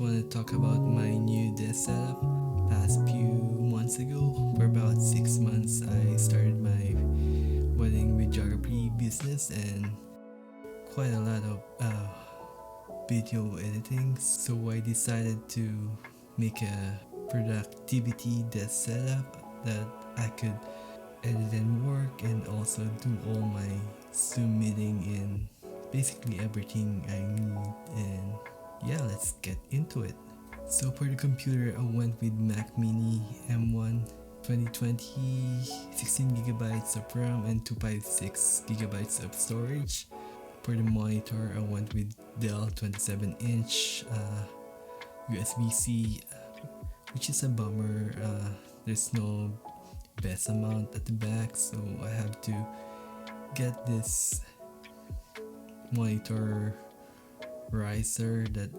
want to talk about my new desk setup. Past few months ago, for about 6 months, I started my wedding videography business and quite a lot of video editing. So I decided to make a productivity desk setup that I could edit and work and also do all my Zoom meeting and basically everything I need. And yeah, let's get into it. So for the computer, I went with Mac Mini M1 2020, 16GB of RAM and 256GB of storage. For the monitor, I went with Dell 27-inch USB-C, which is a bummer. There's no bezel mount at the back, so I have to get this monitor riser that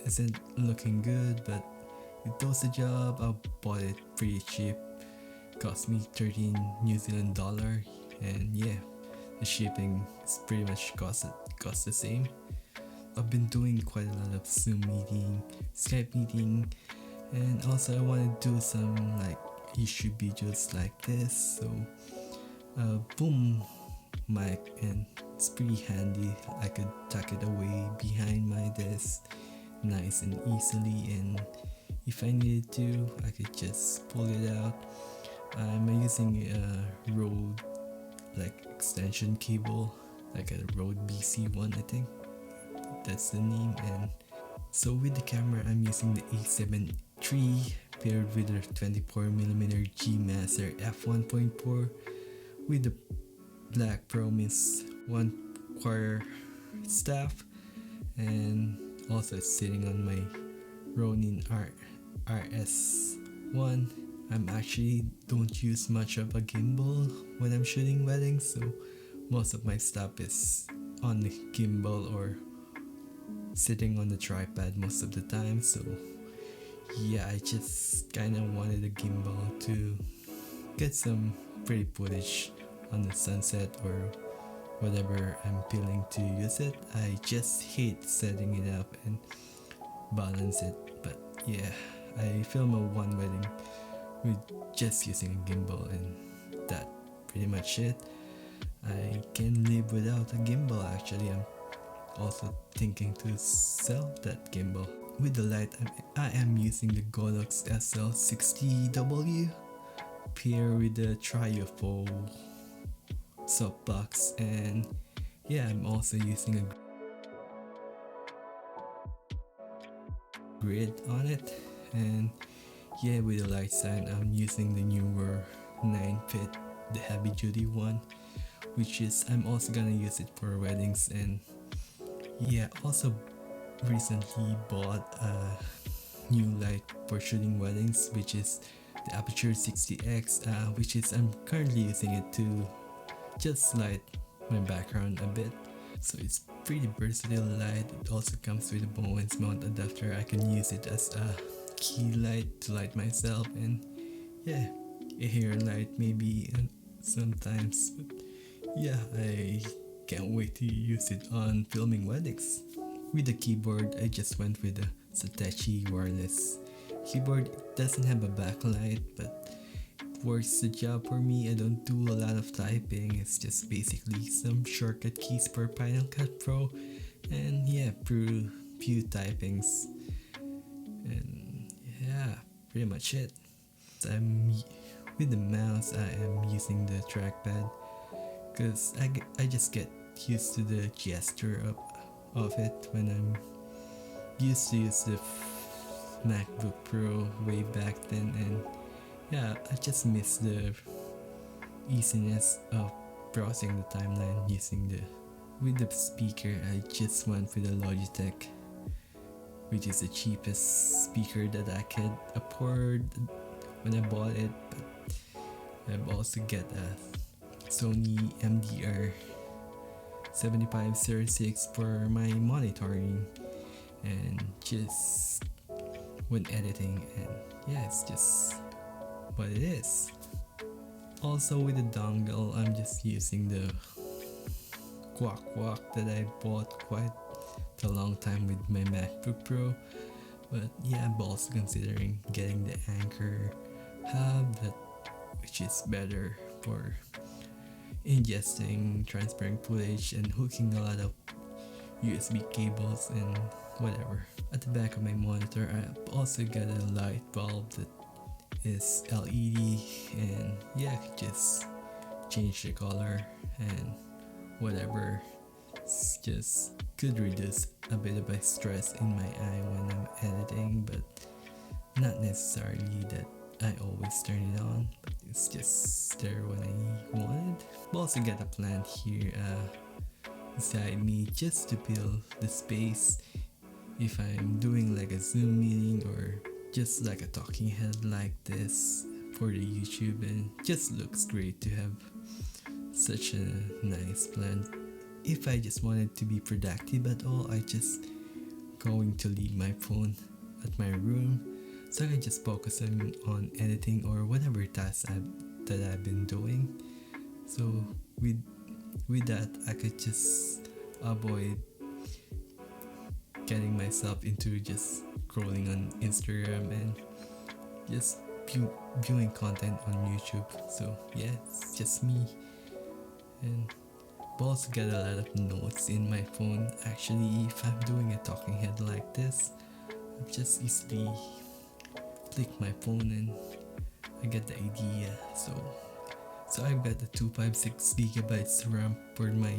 isn't looking good, but it does the job. I bought it pretty cheap, cost me 13 New Zealand dollar, and yeah, the shipping is pretty much cost the same. I've been doing quite a lot of Zoom meeting, Skype meeting, and also I want to do some like YouTube videos like this. So boom mic, and it's pretty handy. I could tuck it away behind my desk nice and easily, and if I needed to, I could just pull it out. I'm using a Rode like extension cable, like a Rode BC1, I think that's the name. And so with the camera, I'm using the A7 III paired with the 24mm G Master f1.4 with the Black Promise 1 staff, and also it's sitting on my Ronin RS1. I'm actually don't use much of a gimbal when I'm shooting weddings, so most of my stuff is on the gimbal or sitting on the tripod most of the time. So yeah, I just kind of wanted a gimbal to get some pretty footage on the sunset or whatever I'm feeling to use it. I just hate setting it up and balance it, but yeah, I filmed a one wedding with just using a gimbal, and that pretty much it. I can live without a gimbal. Actually, I'm also thinking to sell that gimbal. With the light, I am using the Godox SL60W paired with the Triofo softbox, and yeah, I'm also using a grid on it. And yeah, with the light side, I'm using the newer 9-fit, the heavy duty one, which is I'm also gonna use it for weddings. And yeah, also recently bought a new light for shooting weddings, which is the Aperture 60X, which is I'm currently using it to just light my background a bit. So it's pretty versatile light. It also comes with a Bowens mount adapter. I can use it as a key light to light myself, and yeah, a hair light maybe sometimes. But yeah, I can't wait to use it on filming weddings. With the keyboard, I just went with the Satechi wireless keyboard. It doesn't have a backlight, but it works the job for me. I don't do a lot of typing. It's just basically some shortcut keys for Final Cut Pro, and yeah, few typings. And yeah, pretty much it. With the mouse, I am using the trackpad because I just get used to the gesture of it when I'm used to use the MacBook Pro way back then, and yeah, I just miss the easiness of browsing the timeline using with the speaker. I just went with the Logitech, which is the cheapest speaker that I could afford when I bought it. But I've also got a Sony MDR 7506 for my monitoring and just when editing, and yeah, it's just what it is. Also with the dongle, I'm just using the Quack that I bought quite a long time with my MacBook Pro, But yeah, I'm also considering getting the Anchor hub, that which is better for ingesting transparent footage and hooking a lot of USB cables and whatever. At the back of my monitor, I've also got a light bulb that is LED, and yeah, I could just change the color and whatever. It's just could reduce a bit of my stress in my eye when I'm editing, but not necessarily that I always turn it on, but it's just there when I want it. I've also got a plant here beside me just to fill the space if I'm doing like a Zoom meeting or just like a talking head like this for the YouTube, and just looks great to have such a nice plant. If I just wanted to be productive at all, I just going to leave my phone at my room so I can just focus on editing or whatever tasks that I've been doing. So with that, I could just avoid getting myself into just scrolling on Instagram and just viewing content on YouTube. So yeah, it's just me. And I've also got a lot of notes in my phone. Actually, if I'm doing a talking head like this, I just easily click my phone and I get the idea. So I've got the 256 gigabytes RAM for my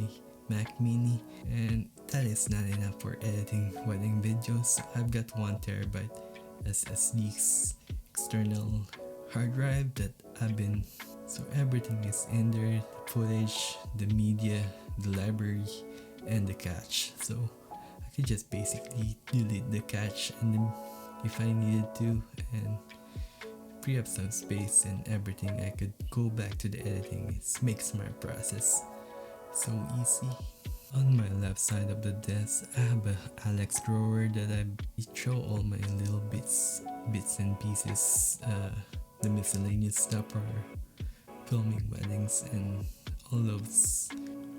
Mac Mini, and that is not enough for editing wedding videos. I've got 1 terabyte SSD external hard drive that I've been, so everything is in there: the footage, the media, the library, and the cache. So I could just basically delete the cache and then if I needed to, and free up some space and everything. I could go back to the editing. It makes my process so easy. On my left side of the desk, I have a Alex drawer that I throw all my little bits and pieces, the miscellaneous stuff for filming weddings, and all those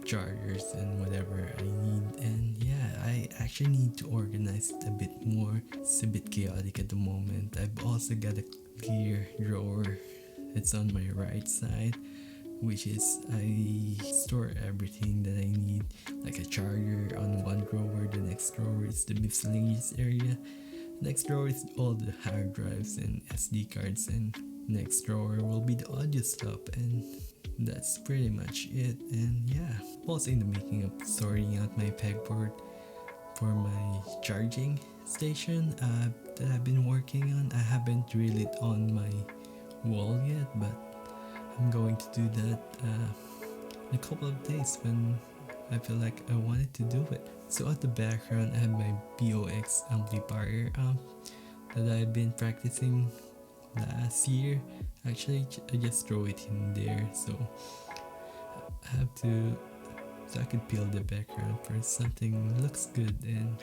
chargers and whatever I need. And yeah, I actually need to organize it a bit more. It's a bit chaotic at the moment. I've also got a clear drawer. It's on my right side, which is I store everything that I need, like a charger on one drawer. The next drawer is the miscellaneous area. Next drawer is all the hard drives and SD cards, and next drawer will be the audio stuff, and that's pretty much it. And yeah, also in the making of sorting out my pegboard for my charging station that I've been working on. I haven't drilled it on my wall yet, but I'm going to do that in a couple of days when I feel like I wanted to do it. So at the background, I have my BOX amplifier that I've been practicing last year. Actually, I just throw it in there, so I have to, so I could peel the background for something looks good, and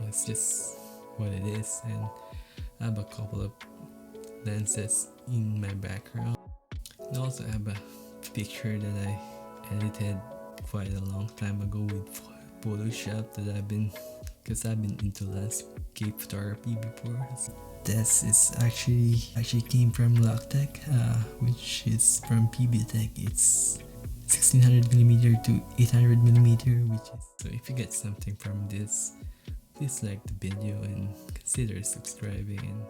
it's just what it is. And I have a couple of lenses in my background. I also have a picture that I edited quite a long time ago with Photoshop because I've been into landscape photography before. This is actually came from Logitech, which is from PBTech. It's 1600mm to 800mm, which is, so if you get something from this, please like the video and consider subscribing. And